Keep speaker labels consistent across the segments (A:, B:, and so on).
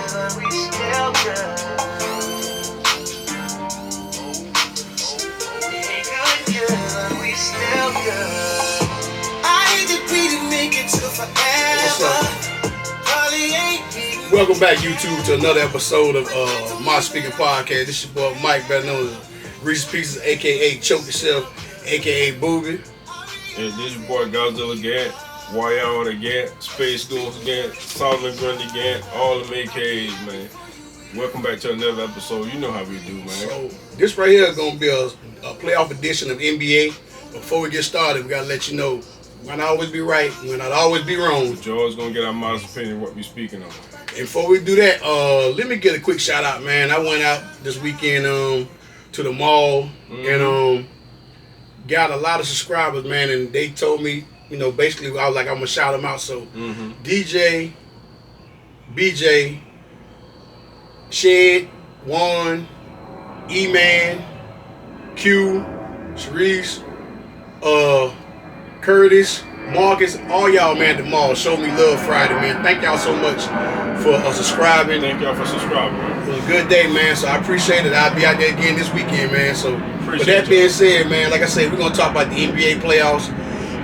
A: Welcome back, YouTube, to another episode of My Speaking Podcast. This is your boy Mike, better known as Reese's Pieces, aka Choke Yourself, aka Boogie.
B: And this is your boy Godzilla Gant, YR the Gant, Space Ghost Gant, Solomon Grundy Gant, all them AKAs, man. Welcome back to another episode. You know how we do, man.
A: So this right here is going to be a playoff edition of NBA. Before we get started, we got to let you know, we might not always be right, we might not always be wrong.
B: But you're always going to get our modest opinion of what we're speaking on.
A: And before we do that, let me get a quick shout out, man. I went out this weekend to the mall and got a lot of subscribers, man. And they told me, basically, I was like, I'm gonna shout them out. So DJ, BJ, Shed, Juan, E-Man, Q, Sharice, Curtis, Marcus, all y'all, man, at the mall showed me love Friday, man. Thank y'all so much for subscribing.
B: Thank y'all for subscribing, man.
A: It was a good day, man, so I appreciate it. I'll be out there again this weekend, man. So, with that being said, man, like I said, we're going to talk about the NBA playoffs.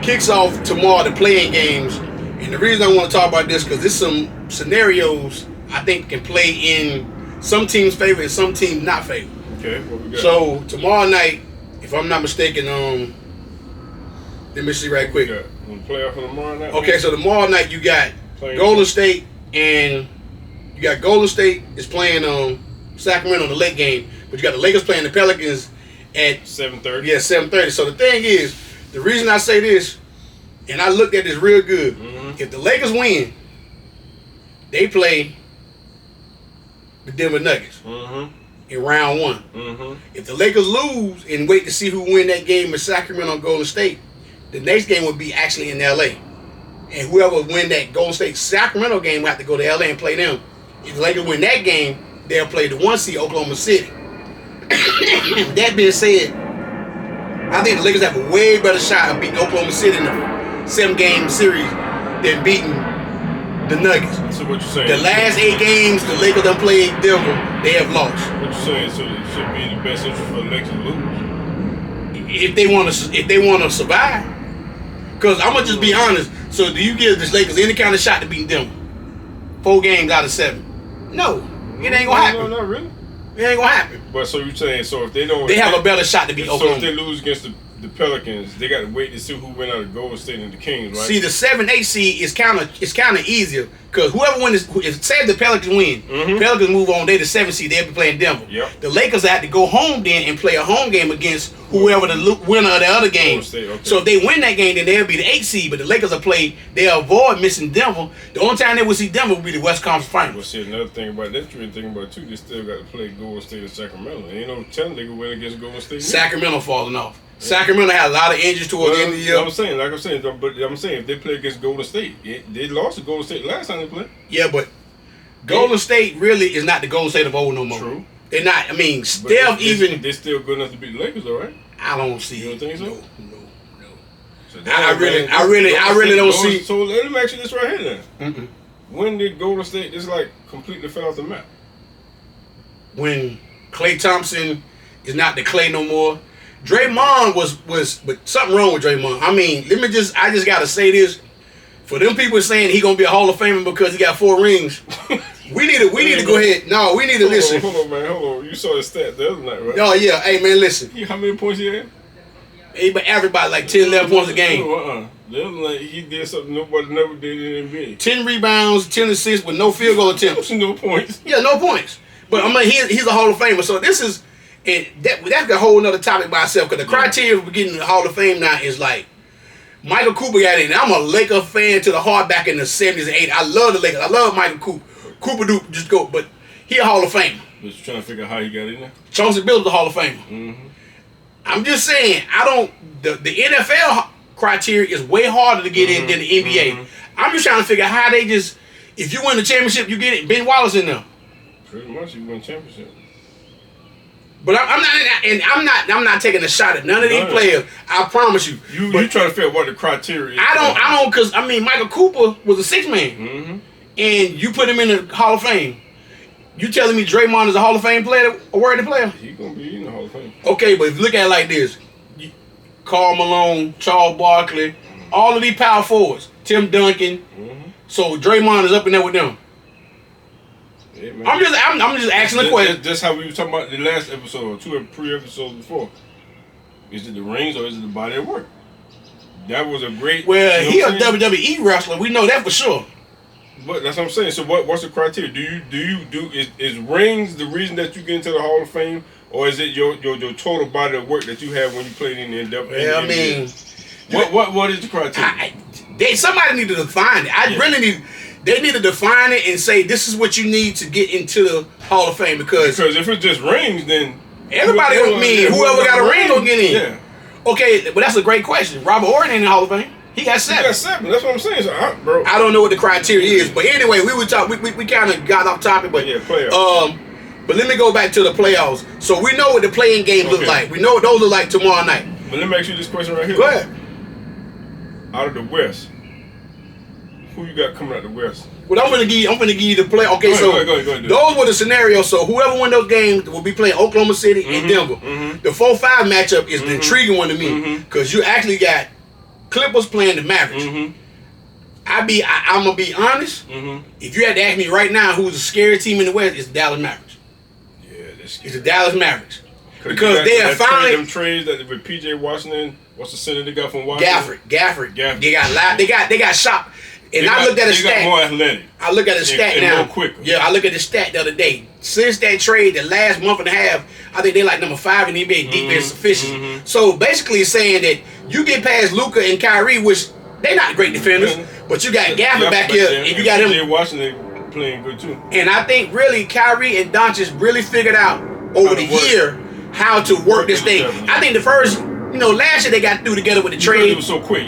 A: Kicks off tomorrow, the playing games. And the reason I want to talk about this, because there's some scenarios I think can play in some teams' favor and some teams' not favor.
B: Okay, what we got?
A: So, tomorrow night, if I'm not mistaken, let me see right quick.
B: Playoff for tomorrow night?
A: Okay, so tomorrow night you got Golden State, and you got Golden State is playing Sacramento in the late game, but you got the Lakers playing the Pelicans at
B: 7:30.
A: Yeah, 7:30. So the thing is, the reason I say this, and I looked at this real good, if the Lakers win, they play the Denver Nuggets in round one. If the Lakers lose and wait to see who win that game in Sacramento and Golden State, the next game would be actually in LA. And whoever win that Golden State Sacramento game will have to go to LA and play them. If the Lakers win that game, they'll play the 1 seed Oklahoma City. That being said, I think the Lakers have a way better shot of beating Oklahoma City in the 7-game series than beating the Nuggets.
B: So what you saying?
A: The last 8 games the Lakers done played Denver, they have lost.
B: What you saying? So it should be in the best interest for the Lakers to lose?
A: If they want to survive. Because I'm going to just be honest. So do you give the Lakers any kind of shot to beat Denver? 4 games out of 7. No. It ain't going to happen.
B: No, not really.
A: It ain't going to happen.
B: But so you're saying, so if they don't...
A: They have a better shot to beat Oklahoma.
B: So if they lose against the Pelicans, they got to wait to see who win out of Golden State and the Kings, right?
A: See, the 7-8 seed is kind of easier. Because whoever wins, say the Pelicans win, Pelicans move on, they the 7 seed, they'll be playing Denver.
B: Yep.
A: The Lakers have to go home then and play a home game against whoever the winner of the other game.
B: Okay.
A: So if they win that game, then they'll be the 8 seed, but the Lakers will play, they'll avoid missing Denver. The only time they will see Denver will be the West Conference Finals.
B: Well, see, another thing about that, you think about too, they still got to play Golden State and Sacramento. Ain't no telling they can win against Golden State.
A: Sacramento falling off. Sacramento had a lot of injuries towards the end of the year.
B: I'm saying, if they play against Golden State, they lost to Golden State last time they played.
A: Yeah, but Golden State really is not the Golden State of old no more.
B: True.
A: They're not. I mean, Steph even.
B: They're still good enough to beat the Lakers, though, right?
A: I don't see.
B: You don't think so?
A: No.
B: So
A: I really don't see.
B: So let me ask you this right here then. When did Golden State just like completely fell off the map?
A: When Klay Thompson is not the Klay no more. Draymond was, but something wrong with Draymond. I mean, I just gotta say this. For them people saying he gonna be a Hall of Famer because he got 4 rings, we need to go ahead. No, we need to listen.
B: Hold on, man. Hold on. You saw the stat the other night, right?
A: Oh yeah. Hey man, listen.
B: How many points he had?
A: He averaged about like 10, 11 points a game.
B: The other night he did something nobody never did in the NBA.
A: 10 rebounds, 10 assists with no field goal attempts.
B: No points.
A: Yeah, no points. But I mean, he's a Hall of Famer. So this is. And that's a whole other topic by itself. Because the criteria for getting the Hall of Fame now is like Michael Cooper got in. I'm a Laker fan to the heart back in the 70s and 80s. I love the Lakers. I love Michael Cooper. Cooper do just go, but he a Hall of Famer.
B: But you trying to figure out how he got in there?
A: Chauncey Billups the Hall of Famer. I'm just saying, the NFL criteria is way harder to get in than the NBA. I'm just trying to figure out how they just, if you win the championship, you get it. Ben Wallace in there.
B: Pretty much, you win championship.
A: But I'm not taking a shot at none of these players. I promise you.
B: You trying to figure out what the criteria is?
A: I don't, because I mean Michael Cooper was a 6 man, and you put him in the Hall of Fame. You telling me Draymond is a Hall of Fame player, a worthy player?
B: He's gonna be in the Hall of Fame.
A: Okay, but if you look at it like this, Karl Malone, Charles Barkley, all of these power forwards, Tim Duncan. Mm-hmm. So Draymond is up in there with them.
B: Yeah,
A: I'm just asking the question.
B: That's how we were talking about the last episode, or 2 or 3 episodes before. Is it the rings or is it the body of work? That was a great.
A: Well, he a WWE wrestler. We know that for sure.
B: But that's what I'm saying. So what's the criteria? Is rings the reason that you get into the Hall of Fame, or is it your total body of work that you have when you played in the WWE?
A: Well, I mean,
B: what is the criteria?
A: Somebody need to define it. They need to define it and say this is what you need to get into the Hall of Fame because
B: if it's just rings, then
A: everybody whoever got a ring will get in. Yeah. Okay, but that's a great question. Robert Horry ain't in the Hall of Fame. He got 7.
B: He got 7. That's what I'm saying. So, bro,
A: I don't know what the criteria is, but anyway, we would talk. We kind of got off topic, but
B: yeah, playoffs.
A: But let me go back to the playoffs. So we know what the playing games look like. We know what those look like tomorrow night.
B: But let me ask you this question right here.
A: Go ahead.
B: Out of the West, who you got coming out of the West?
A: Well, I'm gonna give you the play. Okay,
B: go ahead,
A: those were the scenarios. So whoever win those games will be playing Oklahoma City and Denver. Mm-hmm. The 4-5 matchup is the intriguing one to me because you actually got Clippers playing the Mavericks. Mm-hmm. I'm gonna be honest. Mm-hmm. If you had to ask me right now, who's the scariest team in the West, it's the Dallas Mavericks.
B: Yeah, that's
A: it's the Dallas Mavericks because they are finally
B: them trades that with PJ Washington. What's the center they got from Washington?
A: Gafford. They got shot. And I looked at a stat.
B: They got more athletic.
A: I look at a stat now.
B: More quicker.
A: Yeah, I look at the stat the other day. Since that trade, the last month and a half, I think they're like number 5 in NBA defense efficiency. Mm-hmm. So basically, it's saying that you get past Luka and Kyrie, which they're not great defenders, but you got Gafford back here, and you got him.
B: PJ Washington playing good too.
A: And I think really Kyrie and Doncic really figured out over the year how to work this thing. I think the first. Last year they got through together with the trade.
B: It was so quick,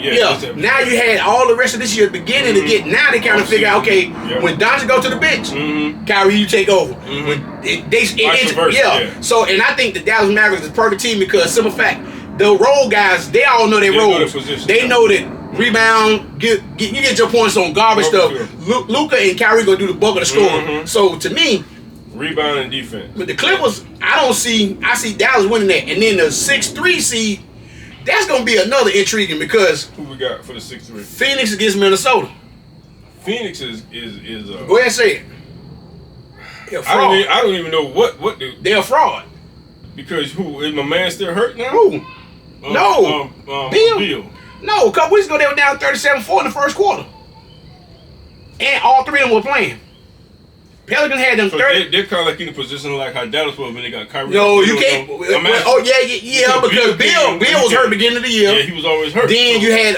A: Now you had all the rest of this year beginning to get. Now they kind of figure out, okay, when Doncic go to the bench, Kyrie, you take over. When So, and I think the Dallas Mavericks is a perfect team because simple fact, the role guys, they all know their roles. They know that rebound, you get your points on garbage stuff. Luka and Kyrie gonna do the bulk of the scoring. So to me.
B: Rebound and defense.
A: But the Clippers, I see Dallas winning that, and then the 6-3 seed. That's going to be another intriguing because
B: who we got for the 6-3?
A: Phoenix against Minnesota.
B: Phoenix is
A: go ahead and say it. They're a fraud.
B: I don't even know what
A: they're a fraud.
B: Because who is my man still hurt now?
A: Who? Bill. No, a couple weeks ago they were down 37-4 in the first quarter, and all 3 of them were playing. Pelicans had them 30.
B: They're kind of like in a position like how Dallas was when they got Kyrie.
A: No, you can't. Because Bill was hurt beginning of the year.
B: Yeah, he was always hurt.
A: Then you had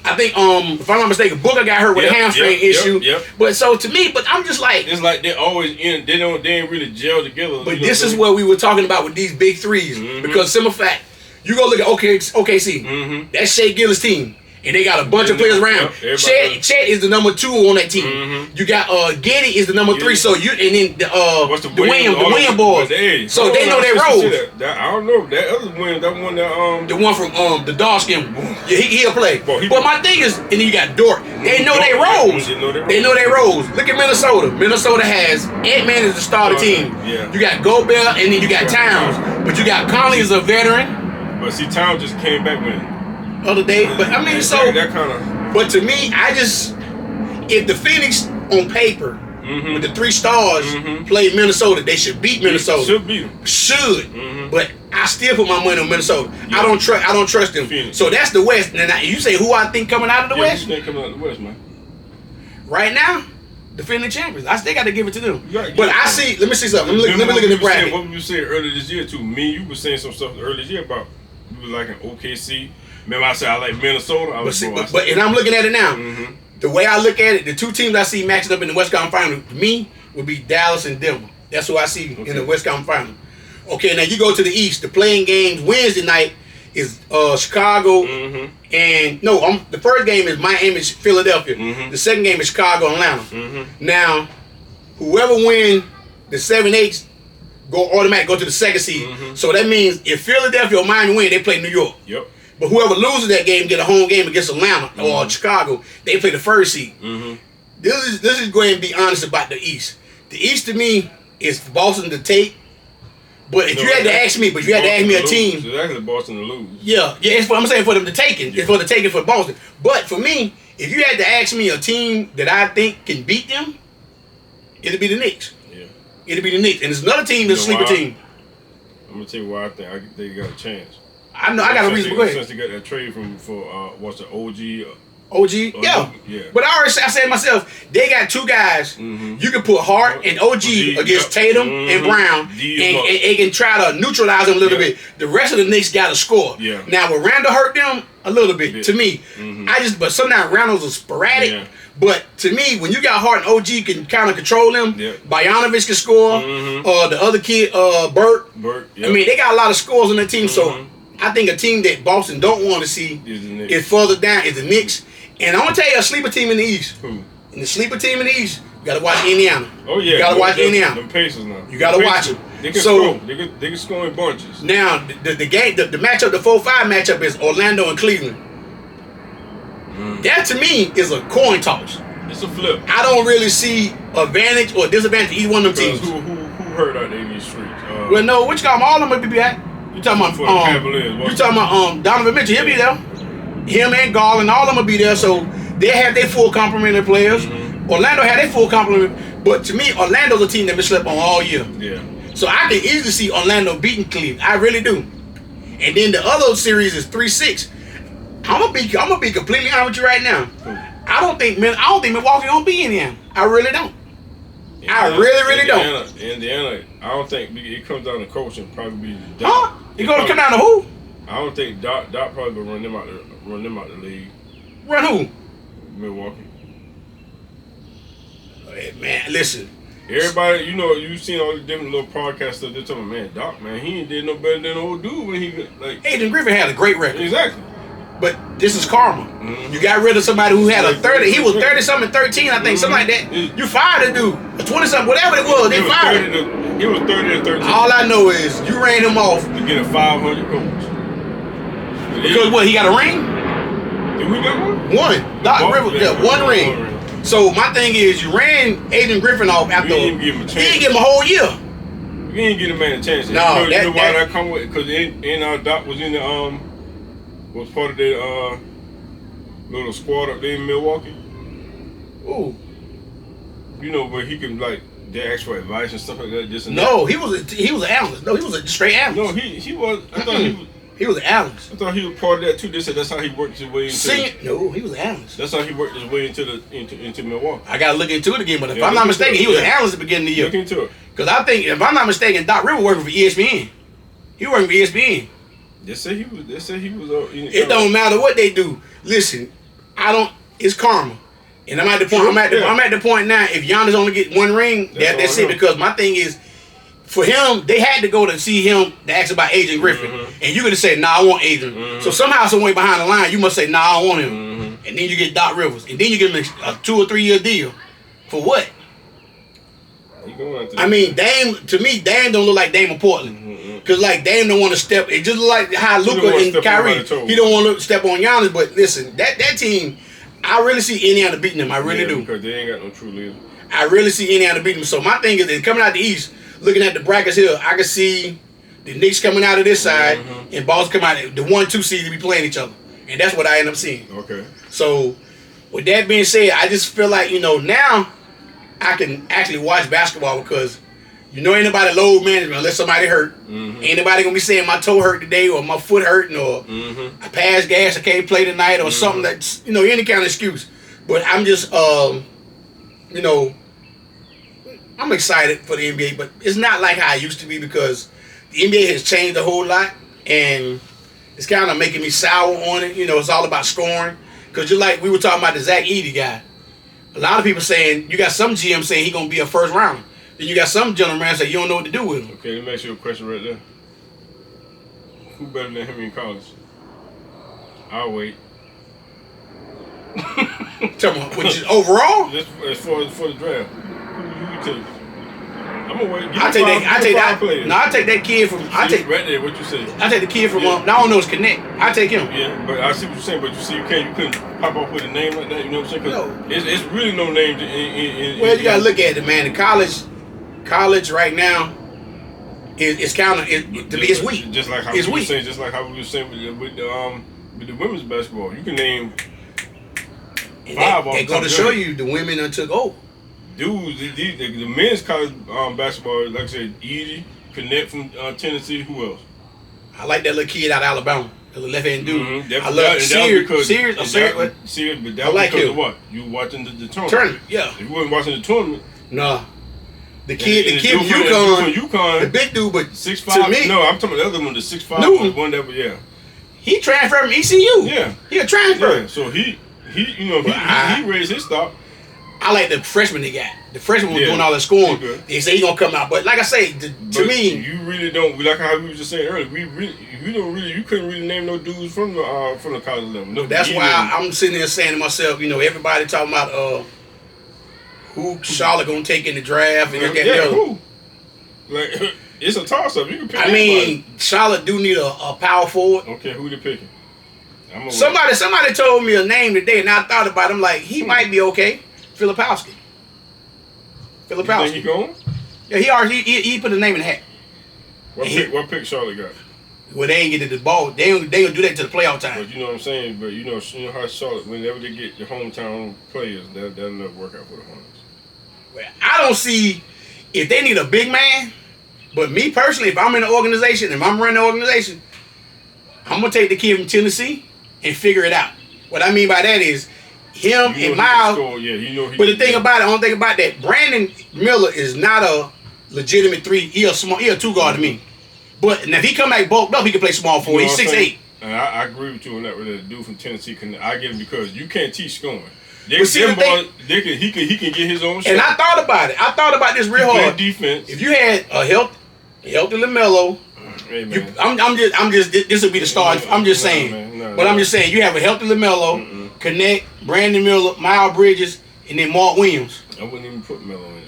A: I think if I'm not mistaken, Booker got hurt with a hamstring issue. But so to me, I'm just like
B: it's like they're always in. They ain't really gel together.
A: But this is what we were talking about with these big threes because simple fact, you go look at OKC. That's Shea Gillis' team. And they got a bunch of players around. Chet is the number 2 on that team. You got Giddey is the number 3. So you and then the Williams boys. So they know their roles.
B: I don't know that other Williams. That one
A: the one from the dark skin. Yeah, he'll play. But my thing is, and then you got Dort. They know their roles. They know their roles. Look at Minnesota. Minnesota has Ant-Man as the starter team. You got Gobert and then you got Towns. But you got Conley as a veteran.
B: But see, Towns just came back when.
A: Other day, but I mean, so.
B: That kind of.
A: But to me, if the Phoenix on paper with the 3 stars play Minnesota, they should beat Minnesota.
B: Should beat them.
A: Should, but I still put my money on Minnesota. I don't trust them.
B: Phoenix.
A: So that's the West. And you say who I think coming out of the West?
B: Who coming out of the West, man?
A: Right now, defending champions. I still got to give it to them. But I see. Let me see something. Let me look at the bracket.
B: What you said earlier this year too? You were saying some stuff earlier this year about you were like an OKC. Remember I said I like Minnesota?
A: And I'm looking at it now. The way I look at it, the 2 teams I see matching up in the West Conference Final, to me, would be Dallas and Denver. That's who I see in the West Conference Final. Okay, now you go to the East. The playing games Wednesday night is Chicago and the first game is Miami, Philadelphia. The second game is Chicago, Atlanta. Now, whoever wins the 7-8 automatically go to the second seed. So that means if Philadelphia or Miami win, they play New York.
B: Yep.
A: But whoever loses that game get a home game against Atlanta or Chicago. They play the first seed. This is going to be honest about the East. The East to me, is for Boston to take. But if you had to ask me, a team.
B: It's actually Boston to lose.
A: Yeah, it's I'm saying for them to take it. It's for the taking for Boston. But for me, if you had to ask me a team that I think can beat them, it'd be the Knicks.
B: Yeah.
A: It'd be the Knicks. And there's another team that's a sleeper team.
B: I'm gonna tell you why I think they got a chance.
A: I know. I got a reason. Go ahead.
B: Since they got that trade for what's the OG?
A: Yeah. But I said to myself, they got two guys. You can put Hart and OG against Tatum and Brown, and they can try to neutralize them a little bit. The rest of the Knicks got to score.
B: Yeah.
A: Now, will Randall hurt them a little bit? To me, but sometimes Randall's are sporadic. Yeah. But to me, when you got Hart and OG can kind of control them, Bogdanovich can score. The other kid, Burt. I mean, they got a lot of scores on their team. So I think a team that Boston don't want to see is further down is the Knicks. And I'm gonna tell you a sleeper team in the East.
B: Who?
A: In the sleeper team in the East, you gotta watch Indiana.
B: Oh yeah,
A: you gotta watch Indiana.
B: Them Pacers now.
A: You gotta watch them.
B: They can score. They can score in bunches.
A: Now the matchup, the 4-5 matchup is Orlando and Cleveland. That to me is a coin toss.
B: It's a flip.
A: I don't really see advantage or disadvantage to either one of them teams.
B: Who hurt out there in these streets?
A: Well, no, which guy? All of them will be back. You talking about you talking about Donovan Mitchell? He'll be there. Him and Garland, all of them will be there, so they have their full complement of players. Orlando had their full complement, but to me, Orlando's a team that been slept on all year.
B: Yeah.
A: So I can easily see Orlando beating Cleveland. I really do. And then the other series is 3-6. I'm gonna be completely honest with you right now. I don't think Milwaukee gonna be in there. I really don't. I really don't.
B: Indiana, I don't think it comes down to coaching. Probably be
A: Doc. Huh? It gonna come down to who?
B: I don't think Doc probably gonna run them out the league.
A: Run who?
B: Milwaukee.
A: Hey, man, listen.
B: Everybody, you've seen all the different little podcasts stuff. They're talking, man, Doc, man, he ain't did no better than old dude when he
A: Adrian Griffin had a great record.
B: Exactly.
A: But this is karma. You got rid of somebody who had a 30. He was 30-something, 13, I think, something like that. You fired a dude, a 20-something, whatever it was. They fired him.
B: He was 30 and 13.
A: All I know is you ran him off
B: to get a 500 coach.
A: Because what? He got a ring?
B: Did we got one?
A: One. Doc Rivers, one ring. So my thing is, you ran Adrian Griffin off after.
B: You didn't give him a chance.
A: You didn't give him a whole year.
B: You didn't give the man a chance.
A: No,
B: you know why that come with? Because Doc was in the was part of the little squad up there in Milwaukee.
A: Ooh.
B: Where he can they ask for advice and stuff like that.
A: He was an analyst. No, he was a straight analyst.
B: No, he was. I thought he was.
A: He was an analyst.
B: I thought he was part of that too. They said that's how he worked his way into.
A: No, he was an analyst.
B: That's how he worked his way into Milwaukee.
A: I gotta look into it again, but if I'm not mistaken, he was an analyst at the beginning of the year.
B: Look into it.
A: Because I think, if I'm not mistaken, Doc Rivers working for ESPN. He working for ESPN.
B: They said he was.
A: It don't matter what they do. Listen, it's karma. And I'm at the point. I'm at the point now. If Giannis only get one ring, that's it. Because my thing is, for him, they had to go to see him to ask about Adrian Griffin, and you could have said, "Nah, I want Adrian." So somehow, some way behind the line, you must say, "Nah, I don't want him," and then you get Doc Rivers, and then you give him a 2 or 3 year deal for what? I mean, Dame. To me, Dame don't look like Dame in Portland. Cause Dame don't want to step. It just look like how Luka and Kyrie. He don't want to step on Giannis. But listen, that team, I really see Indiana beating them. I really do.
B: Because they ain't got no true leader.
A: I really see Indiana beating them. So my thing is, coming out the East, looking at the brackets here, I can see the Knicks coming out of this side and Boston come out. The 1-2 seed to be playing each other, and that's what I end up seeing.
B: Okay.
A: So with that being said, I just feel like now I can actually watch basketball because. Ain't nobody load management unless somebody hurt. Ain't nobody gonna be saying my toe hurt today or my foot hurting or I passed gas, I can't play tonight or something that's any kind of excuse. But I'm just I'm excited for the NBA, but it's not like how it used to be because the NBA has changed a whole lot and it's kind of making me sour on it. It's all about scoring because just like we were talking about the Zach Edey guy, a lot of people saying you got some GM saying he gonna be a first rounder. Then you got some gentleman say you don't know what to do with him.
B: Okay, let me ask you a question right there. Who better than him in college? I'll wait.
A: Tell me, which is overall?
B: Just as far as for the draft. Who you take? I'm gonna wait.
A: I take that. No, I take that kid from.
B: Right there. What you say?
A: I take the kid from. I don't know his connect. I take him.
B: Yeah, but I see what you're saying. But you couldn't pop off with a name like that. You know what I'm saying? No. It's really no name.
A: Well, you gotta look at it, man. In college college right now is kind of to me it's weak.
B: Just like how
A: it's
B: we were
A: weak.
B: saying, just like how we were saying with the women's basketball. You can name
A: And
B: five.
A: they go to show you the women done took over.
B: Dudes, the men's college basketball, like I said, easy. Connect from Tennessee. Who else?
A: I like that little kid out of Alabama, the little left hand dude.
B: Mm-hmm.
A: I love Sears.
B: But that
A: I
B: was
A: like
B: because
A: him.
B: of what? You watching the tournament.
A: Tournament, yeah.
B: If you wasn't watching the tournament,
A: Nah. The kid from
B: UConn,
A: the big dude, but
B: 6'5".
A: to me,
B: No, I'm talking about the other one, the 6'5".
A: Newton.
B: One that was, yeah.
A: He transferred from ECU.
B: Yeah.
A: He a transfer.
B: Yeah. So he raised his stock.
A: I like the freshman they got. The freshman was
B: Yeah.
A: doing all the scoring.
B: He good.
A: They say he gonna come out, but like I say, to me,
B: you really don't. Like how we were just saying earlier, you couldn't really name no dudes from the college level. No,
A: that's why I'm sitting there saying to myself, everybody talking about who Charlotte gonna take in the draft and that.
B: Who? Like it's a toss up. You can pick.
A: I mean, Charlotte do need a power forward.
B: Okay, who they picking?
A: Somebody told me a name today, and I thought about him. Like he might be okay. Filipowski.
B: You think he going?
A: Yeah, he already he put his name in the hat.
B: What pick Charlotte got?
A: Well, they ain't get the ball. They gonna do that to the playoff time.
B: But you know what I'm saying. But you know how Charlotte, whenever they get the hometown players, that'll never work out for the Hornets.
A: Well, I don't see if they need a big man. But me personally, if I'm in the organization, if I'm running the organization, I'm gonna take the kid from Tennessee and figure it out. What I mean by that is him and Miles. But the thing about it, the only thing about that, Brandon Miller is not a legitimate three. He a two guard to me. But now if he come back bulked up, he can play small forward. He's 6'8".
B: And I agree with you on that. With the dude from Tennessee, I get him because you can't teach scoring. He can get his own shot.
A: And I thought about it. I thought about this real hard.
B: Defense.
A: If you had a healthy LaMelo,
B: hey, man.
A: I'm just. This would be the start. I'm just saying. I'm just saying you have a healthy LaMelo. Connect Brandon Miller, Miles Bridges, and then Mark Williams.
B: I wouldn't even put Melo in there.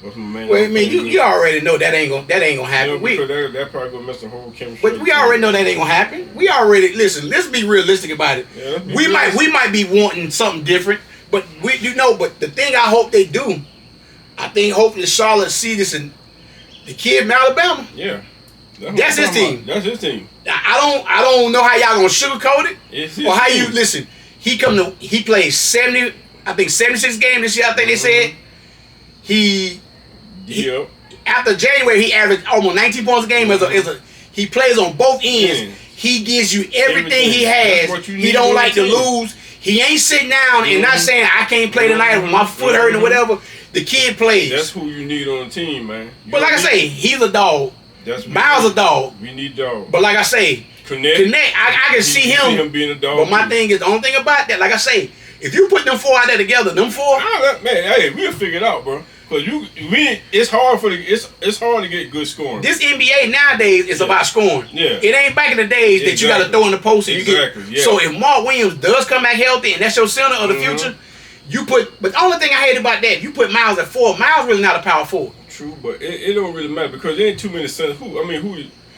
B: What's my man?
A: Well, I mean, you already know that ain't gonna happen.
B: Because that probably gonna mess the whole chemistry.
A: But we already know that ain't gonna happen. We already listen. Let's be realistic about it.
B: Yeah,
A: we might be wanting something different, but But the thing I hope they do, I think hopefully Charlotte see this and the kid from Alabama.
B: Yeah.
A: That's his team.
B: That's his team.
A: I don't know how y'all gonna sugarcoat it
B: It's
A: or how
B: team.
A: you listen. He played 76 games this year. I think they said he after January he averaged almost 19 points a game. He plays on both ends. He gives you everything he has. He don't like to lose. He ain't sitting down and not saying I can't play tonight with my foot hurting or whatever. The kid plays.
B: That's who you need on the team, man.
A: But like I say, he's a dog. Miles a dog.
B: We need dog.
A: But like I say, Connect. I can see him
B: being a dog.
A: But my thing is, the only thing about that, like I say, if you put them four out there together, man,
B: hey, we'll figure it out, bro. Cause it's hard to get good scoring.
A: This NBA nowadays is about scoring.
B: Yeah.
A: It ain't back in the days that you got to throw in the post. And So if Mark Williams does come back healthy and that's your center of the future, but the only thing I hate about that, you put Miles at 4. Miles really not a power forward.
B: True, but it don't really matter because there ain't too many centers.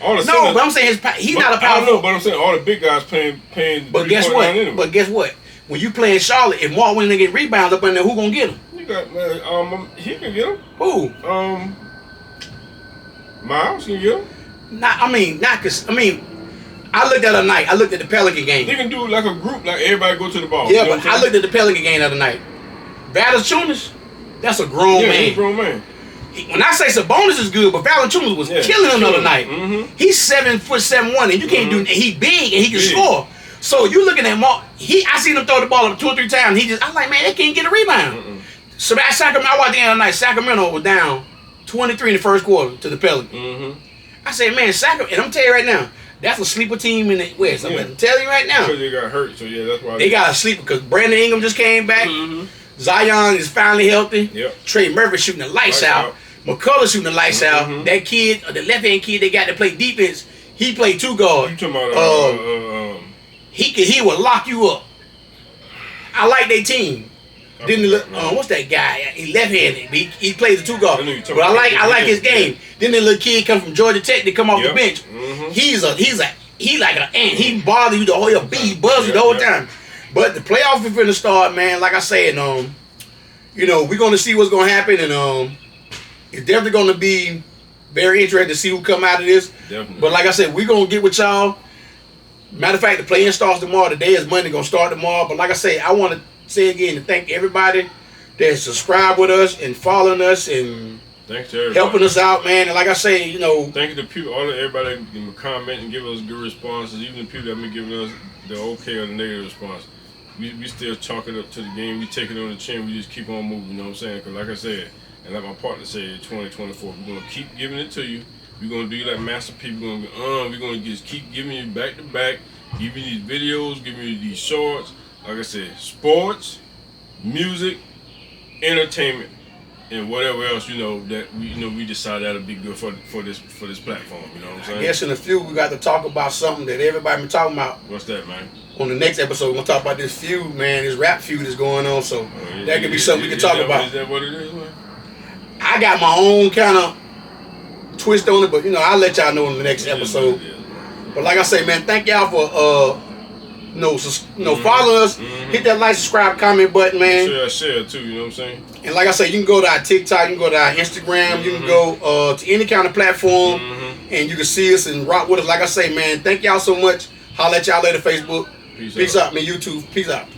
B: All the
A: no,
B: centers,
A: but I'm saying he's not a power forward.
B: But I'm saying all the big guys playing.
A: But guess what?
B: Anyway.
A: But guess what? When you play in Charlotte, if Mark Williams get rebounds up in there, who gonna get him?
B: You got he can get him.
A: Who?
B: Miles can get him.
A: I looked at the night. I looked at the Pelican game.
B: They can do like a group, like everybody go to the ball.
A: Yeah, but I looked at the Pelican game the other night. Valanciunas, that's a grown man.
B: He's a grown man.
A: When I say Sabonis is good, but Valanciunas was killing him the other night. He's 7'7" and you can't do. He big and he can score. So you looking at Mark? I seen him throw the ball up 2 or 3 times. I'm like, man, they can't get a rebound. So at Sacramento, I watched the end of the night. Sacramento was down 23 in the first quarter to the Pelicans. I said, man, Sacramento, and I'm telling you right now, that's a sleeper team in the West. I'm telling you right now.
B: Because they got hurt, so yeah, that's why
A: they got a sleeper because Brandon Ingram just came back. Zion is finally healthy. Trey Murphy shooting the lights out. McCullough shooting the lights out. That kid, the left-hand kid they got to play defense, he played 2 guard.
B: You talking about
A: he will lock you up. I like their team. Then what's that guy? He left-handed. He plays the 2 guard. But I like his game. Then the little kid come from Georgia Tech. They come off the bench. He like an ant. He bother you the whole time. He buzz you the whole time. But the playoffs is finna start, man. Like I said, we're gonna see what's gonna happen, and it's definitely going to be very interesting to see who come out of this.
B: Definitely.
A: But like I said, we're going to get with y'all. Matter of fact, the play-in starts tomorrow. Today is Monday, going to start tomorrow. But like I say, I want to say again to thank everybody that subscribe with us and following us and
B: thanks to everybody.
A: Helping us out, man. And like I say, you know,
B: thank you to people, everybody that can comment and give us good responses. Even the people that been giving us the okay or the negative response. We still chalk it up to the game. We take it on the chin. We just keep on moving. You know what I'm saying? Because like I said, and like my partner said, 2024, we're gonna keep giving it to you. We're gonna do you like Master P. We're gonna just keep giving you back to back, giving you these videos, giving you these shorts. Like I said, sports, music, entertainment, and whatever else that we decide that'll be good for this platform. You know what I'm saying?
A: I guess in a few we got to talk about something that everybody been talking about.
B: What's that, man?
A: On the next episode, we're gonna talk about this feud, man. This rap feud is going on, so that could be something we can talk about.
B: Is that what it is, man?
A: I got my own kind of twist on it, but I'll let y'all know in the next episode. But like I say, man, thank y'all for follow us, hit that like, subscribe, comment button, man.
B: Share too, you know what I'm saying?
A: And like I say, you can go to our TikTok, you can go to our Instagram, you can go to any kind of platform, and you can see us and rock with us. Like I say, man, thank y'all so much. Holla at y'all later, Facebook. Peace out, man. YouTube. Peace out.